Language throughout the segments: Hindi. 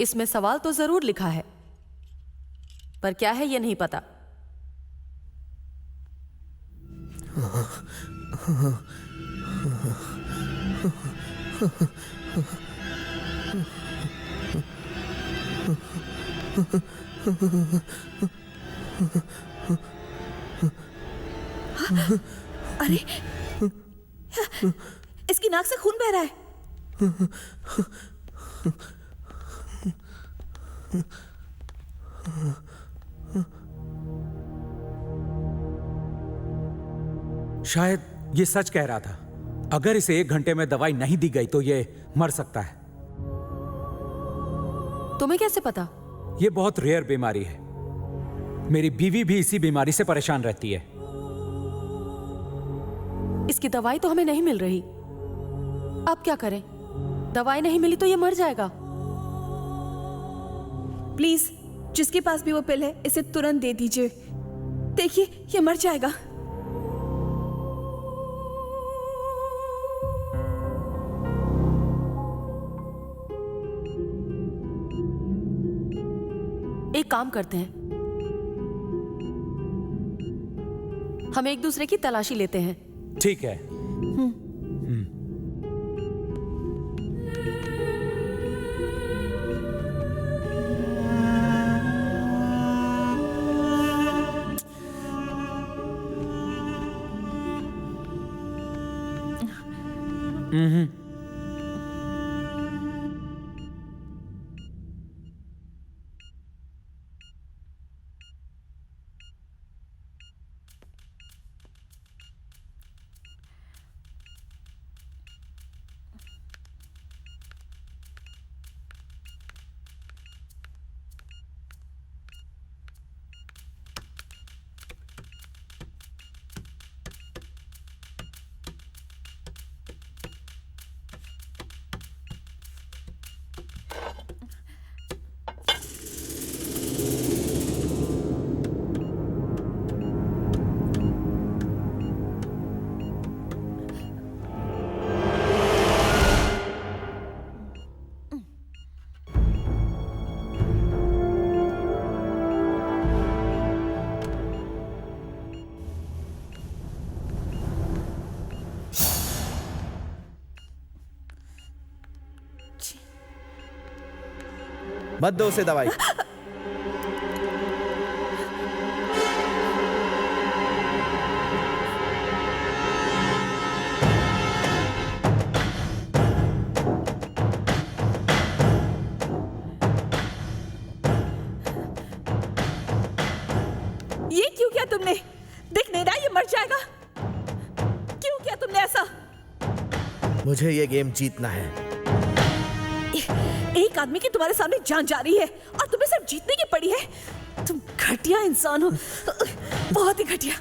इसमें सवाल तो जरूर लिखा है, पर क्या है ये नहीं पता। अरे, इसकी नाक से खून बह रहा है। शायद ये सच कह रहा था। अगर इसे 1 घंटे में दवाई नहीं दी गई तो ये मर सकता है। तुम्हें कैसे पता? ये बहुत रेयर बीमारी है। मेरी बीवी भी इसी बीमारी से परेशान रहती है। इसकी दवाई तो हमें नहीं मिल रही। अब क्या करें? दवाई नहीं मिली तो ये मर जाएगा। प्लीज, जिसके पास भी वो पिल है इसे तुरंत दे दीजिए। देखिए, ये मर जाएगा। एक काम करते हैं, हम एक दूसरे की तलाशी लेते हैं। ठीक है। मत दो उसे दवाई। ये क्यों किया तुमने? देख नहीं रहा ये मर जाएगा। क्यों किया तुमने ऐसा? मुझे ये गेम जीतना है। एक आदमी की तुम्हारे सामने जान जा रही है और तुम्हें सिर्फ जीतने की पड़ी है। तुम घटिया इंसान हो, बहुत ही घटिया।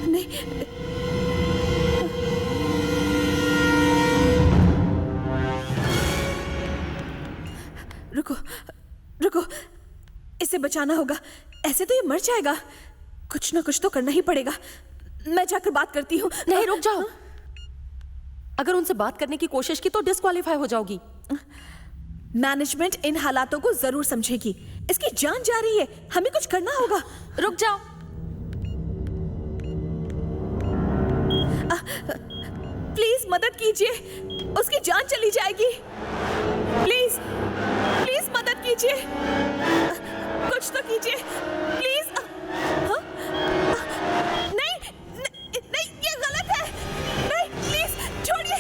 नहीं, रुको रुको, इसे बचाना होगा। ऐसे तो ये मर जाएगा। कुछ ना कुछ तो करना ही पड़ेगा। मैं जाकर बात करती हूँ। नहीं, रुक जाओ। अगर उनसे बात करने की कोशिश की तो डिस्क्वालीफाई हो जाओगी। मैनेजमेंट इन हालातों को जरूर समझेगी। इसकी जान जा रही है, हमें कुछ करना होगा। रुक जाओ। प्लीज मदद कीजिए, उसकी जान चली जाएगी। प्लीज प्लीज मदद कीजिए, कुछ तो कीजिए प्लीज। नहीं नहीं नहीं, ये गलत है। नहीं, प्लीज छोड़िए।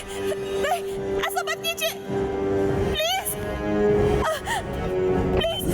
नहीं, ऐसा मत कीजिए। Please please.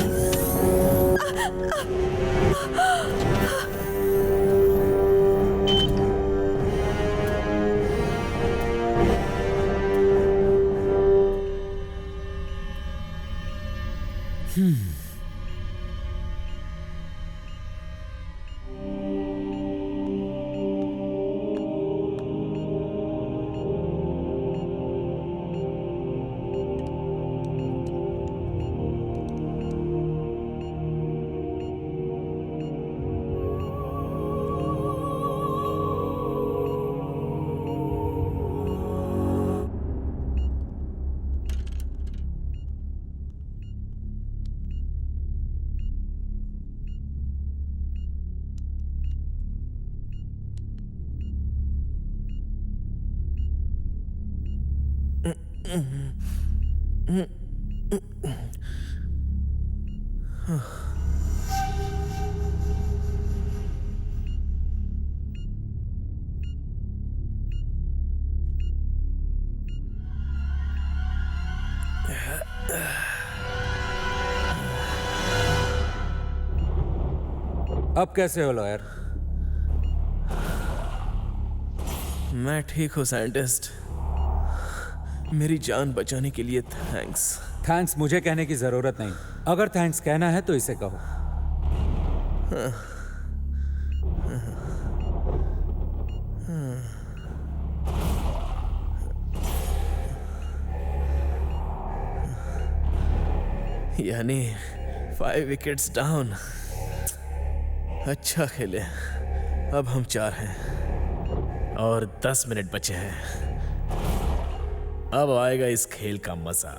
अब कैसे हो लॉयर? मैं ठीक हूँ साइंटिस्ट। मेरी जान बचाने के लिए थैंक्स। थैंक्स मुझे कहने की जरूरत नहीं। अगर थैंक्स कहना है तो इसे कहो। यानी 5 विकेट्स डाउन। अच्छा खेले। अब हम 4 हैं और 10 मिनट बचे हैं। अब आएगा इस खेल का मजा।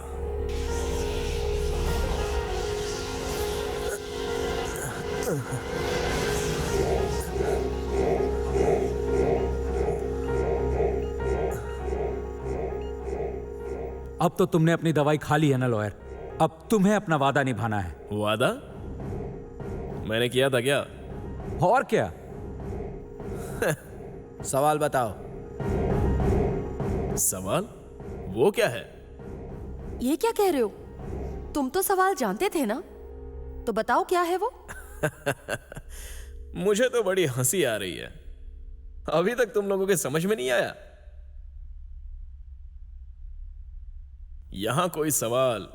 अब तो तुमने अपनी दवाई खा ली है ना लॉयर? अब तुम्हें अपना वादा निभाना है। वादा मैंने किया था क्या? और क्या? सवाल बताओ। सवाल? वो क्या है? ये क्या कह रहे हो? तुम तो सवाल जानते थे ना, तो बताओ क्या है वो? मुझे तो बड़ी हंसी आ रही है। अभी तक तुम लोगों के समझ में नहीं आया। यहां कोई सवाल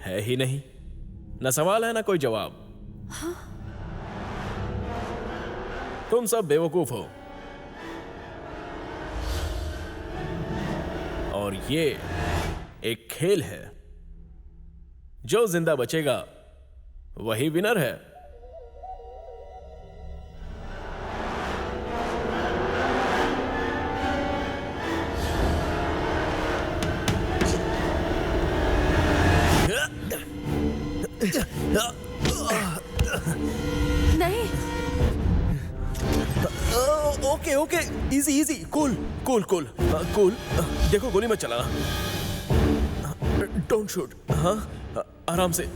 है ही नहीं। ना सवाल है ना कोई जवाब। हाँ? तुम सब बेवकूफ हो और ये एक खेल है। जो जिंदा बचेगा वही विनर है। नहीं। Okay okay, easy easy, cool cool cool cool. देखो गोली मत चलाना। Don't shoot. हाँ, आराम से,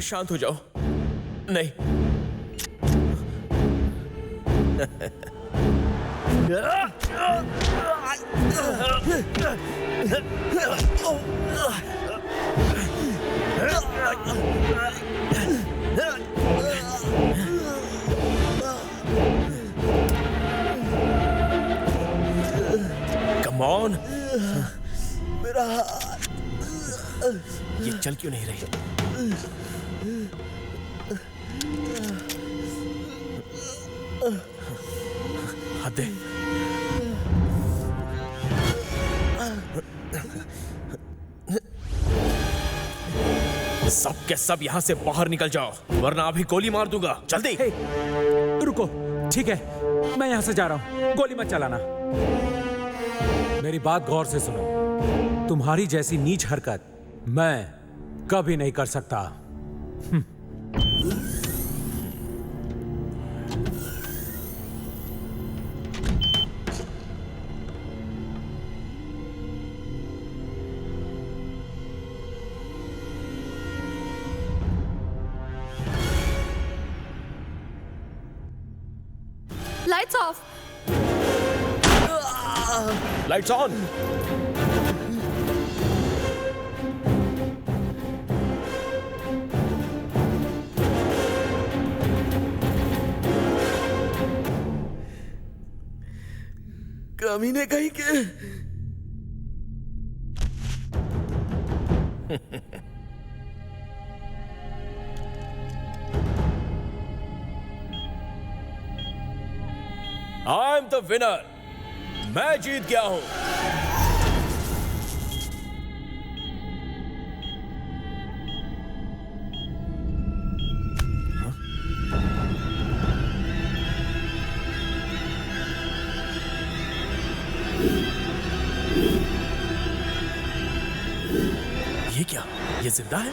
शांत हो जाओ। नहीं। Come on. मेरा हाथ। ये चल क्यों नहीं रही? हाथ दे। सब के सब यहां से बाहर निकल जाओ, वरना अभी गोली मार दूंगा। जल्दी। हे, रुको। ठीक है, मैं यहां से जा रहा हूं। गोली मत चलाना। मेरी बात गौर से सुनो। तुम्हारी जैसी नीच हरकत मैं कभी नहीं कर सकता। Lights off. Lights on. कमीने कहीं के। I am the winner. मैं जीत गया हूं। ये क्या? ये जिंदा है?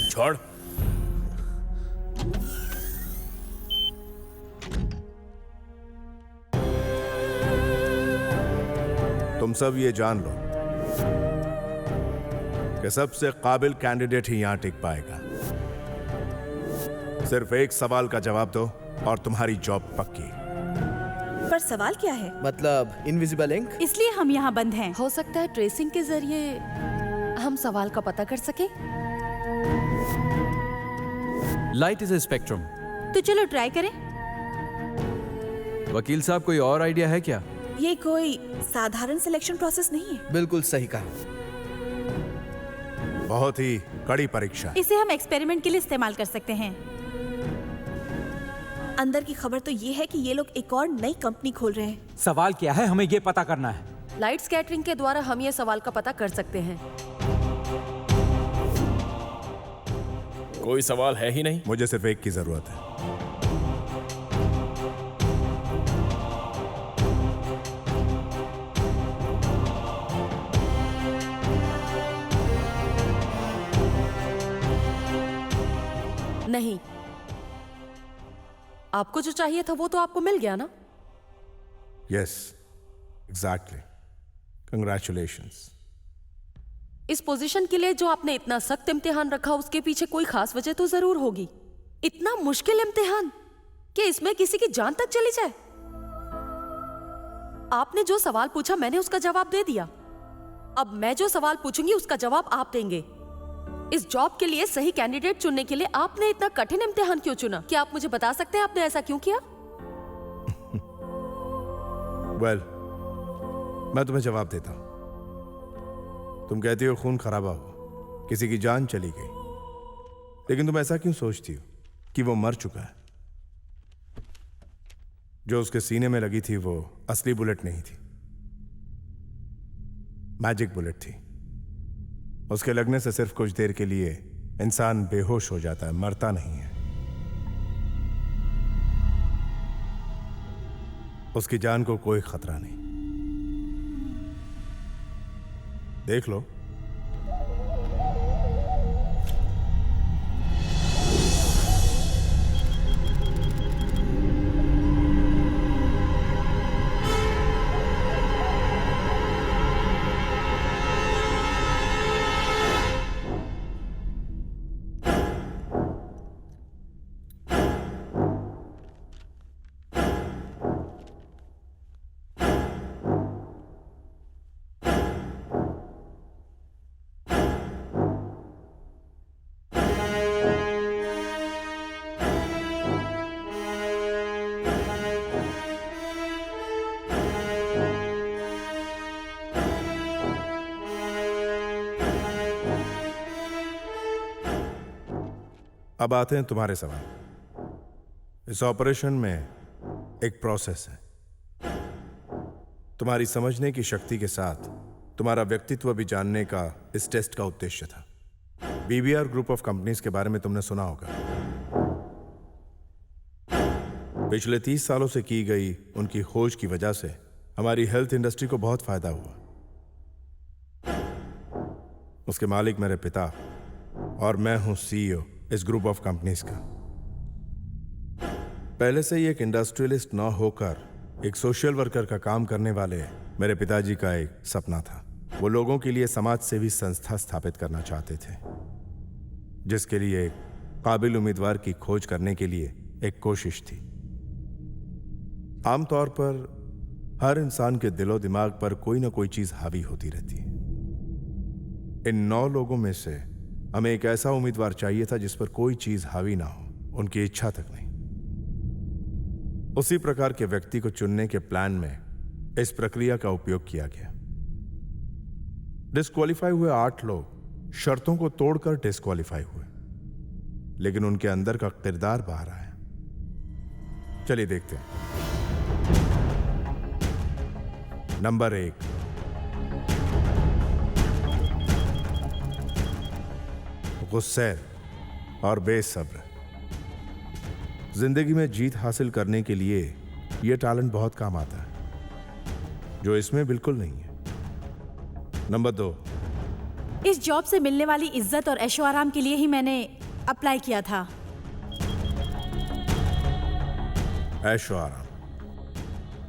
छोड़। तुम सब ये जान लो कि सबसे काबिल कैंडिडेट ही यहां टिक पाएगा। सिर्फ एक सवाल का जवाब दो और तुम्हारी जॉब पक्की। पर सवाल क्या है? मतलब इनविजिबल इंक? इसलिए हम यहाँ बंद हैं। हो सकता है ट्रेसिंग के जरिए हम सवाल का पता कर सकें। Light is a spectrum. तो चलो ट्राई करें। वकील साहब, कोई और आइडिया है क्या? ये कोई साधारण सिलेक्शन प्रोसेस नहीं है। बिल्कुल सही कहा। बहुत ही कड़ी परीक्षा है। इसे हम एक्सपेरिमेंट के लिए इस्तेमाल कर सकते हैं। अंदर की खबर तो ये है कि ये लोग एक और नई कंपनी खोल रहे हैं। सवाल क्या है, हमें ये पता करना है। लाइट स्कैटरिंग के द्वारा हम ये सवाल का पता कर सकते हैं। कोई सवाल है ही नहीं। मुझे सिर्फ एक की जरूरत है। नहीं, आपको जो चाहिए था वो तो आपको मिल गया ना। Yes, exactly. कंग्रेचुलेशंस। इस पोजीशन के लिए जो आपने इतना सख्त इम्तिहान रखा, उसके पीछे कोई खास वजह तो जरूर होगी। इतना मुश्किल इम्तिहान कि इसमें किसी की जान तक चली जाए। आपने जो सवाल पूछा मैंने उसका जवाब दे दिया। अब मैं जो सवाल पूछूंगी उसका जवाब आप देंगे। इस जॉब के लिए सही कैंडिडेट चुनने के लिए आपने इतना कठिन इम्तिहान क्यों चुना? क्या आप मुझे बता सकते हैं आपने ऐसा क्यों किया? वेल, मैं तुम्हें जवाब देता हूं। तुम कहती हो खून खराबा हुआ, किसी की जान चली गई, लेकिन तुम ऐसा क्यों सोचती हो कि वो मर चुका है? जो उसके सीने में लगी थी वो असली बुलेट नहीं थी, मैजिक बुलेट थी। उसके लगने से सिर्फ कुछ देर के लिए इंसान बेहोश हो जाता है, मरता नहीं है। उसकी जान को कोई खतरा नहीं। देख लो। अब आते हैं तुम्हारे सवाल। इस ऑपरेशन में एक प्रोसेस है। तुम्हारी समझने की शक्ति के साथ तुम्हारा व्यक्तित्व भी जानने का इस टेस्ट का उद्देश्य था। बीबीआर ग्रुप ऑफ कंपनीज के बारे में तुमने सुना होगा। पिछले 30 सालों से की गई उनकी खोज की वजह से हमारी हेल्थ इंडस्ट्री को बहुत फायदा हुआ। उसके मालिक मेरे पिता और मैं हूं सीईओ इस ग्रुप ऑफ कंपनीज का। पहले से ही एक इंडस्ट्रियलिस्ट न होकर एक सोशल वर्कर का काम करने वाले मेरे पिताजी का एक सपना था। वो लोगों के लिए समाज सेवी संस्था स्थापित करना चाहते थे, जिसके लिए एक काबिल उम्मीदवार की खोज करने के लिए एक कोशिश थी। आमतौर पर हर इंसान के दिलो दिमाग पर कोई ना कोई चीज हावी होती रहती है। इन 9 लोगों में से हमें एक ऐसा उम्मीदवार चाहिए था जिस पर कोई चीज हावी ना हो, उनकी इच्छा तक नहीं। उसी प्रकार के व्यक्ति को चुनने के प्लान में इस प्रक्रिया का उपयोग किया गया। डिस्क्वालीफाई हुए 8 लोग शर्तों को तोड़कर डिस्क्वालीफाई हुए, लेकिन उनके अंदर का किरदार बाहर आया। चलिए देखते हैं। नंबर 1, गुस्सैल और बेसब्र। जिंदगी में जीत हासिल करने के लिए यह टैलेंट बहुत काम आता है, जो इसमें बिल्कुल नहीं है। नंबर 2, इस जॉब से मिलने वाली इज्जत और ऐशो आराम के लिए ही मैंने अप्लाई किया था। ऐशो आराम,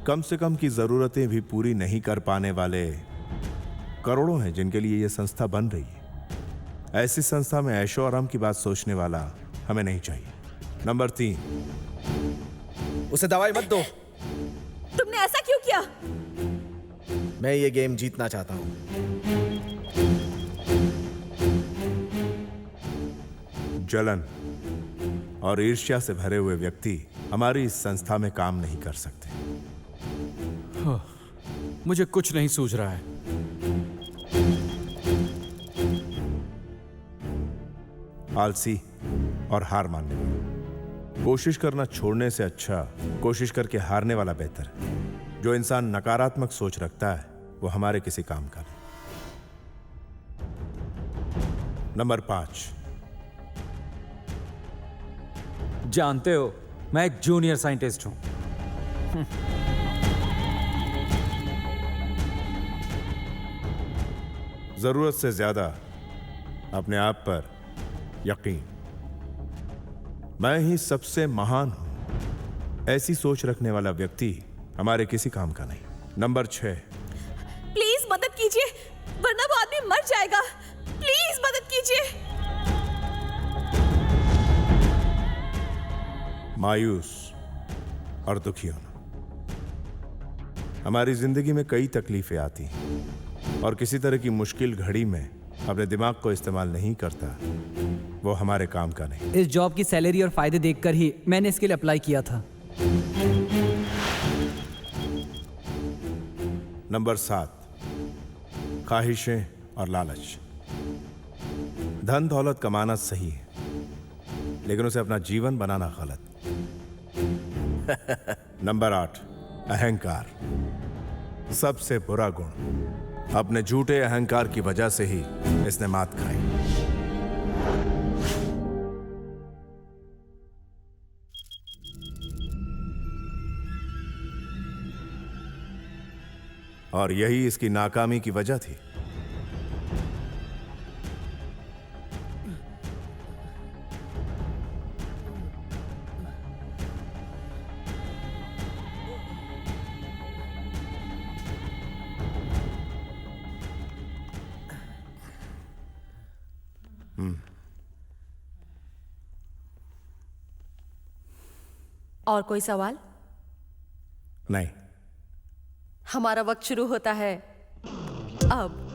कम से कम की जरूरतें भी पूरी नहीं कर पाने वाले करोड़ों हैं जिनके लिए यह संस्था बन रही है। ऐसी संस्था में ऐशो आराम की बात सोचने वाला हमें नहीं चाहिए। नंबर 3, उसे दवाई मत दो। तुमने ऐसा क्यों किया? मैं ये गेम जीतना चाहता हूं। जलन और ईर्ष्या से भरे हुए व्यक्ति हमारी इस संस्था में काम नहीं कर सकते। मुझे कुछ नहीं सूझ रहा है। आलसी और हार मानने वाला। कोशिश करना छोड़ने से अच्छा कोशिश करके हारने वाला बेहतर है। जो इंसान नकारात्मक सोच रखता है वो हमारे किसी काम का नहीं। नंबर 5, जानते हो मैं एक जूनियर साइंटिस्ट हूं। जरूरत से ज्यादा अपने आप पर यकीन। मैं ही सबसे महान हूं, ऐसी सोच रखने वाला व्यक्ति हमारे किसी काम का नहीं। नंबर 6, प्लीज मदद कीजिए, वरना वो आदमी मर जाएगा। प्लीज मदद कीजिए। मायूस और दुखी होना। हमारी जिंदगी में कई तकलीफें आती हैं और किसी तरह की मुश्किल घड़ी में अपने दिमाग को इस्तेमाल नहीं करता, वो हमारे काम का नहीं। इस जॉब की सैलरी और फायदे देखकर ही मैंने इसके लिए अप्लाई किया था। नंबर 7, ख्वाहिशें और लालच। धन दौलत कमाना सही है, लेकिन उसे अपना जीवन बनाना गलत। नंबर 8, अहंकार। सबसे बुरा गुण। अपने झूठे अहंकार की वजह से ही इसने मात खाई। और यही इसकी नाकामी की वजह थी। और कोई सवाल? नहीं। हमारा वक्त शुरू होता है अब।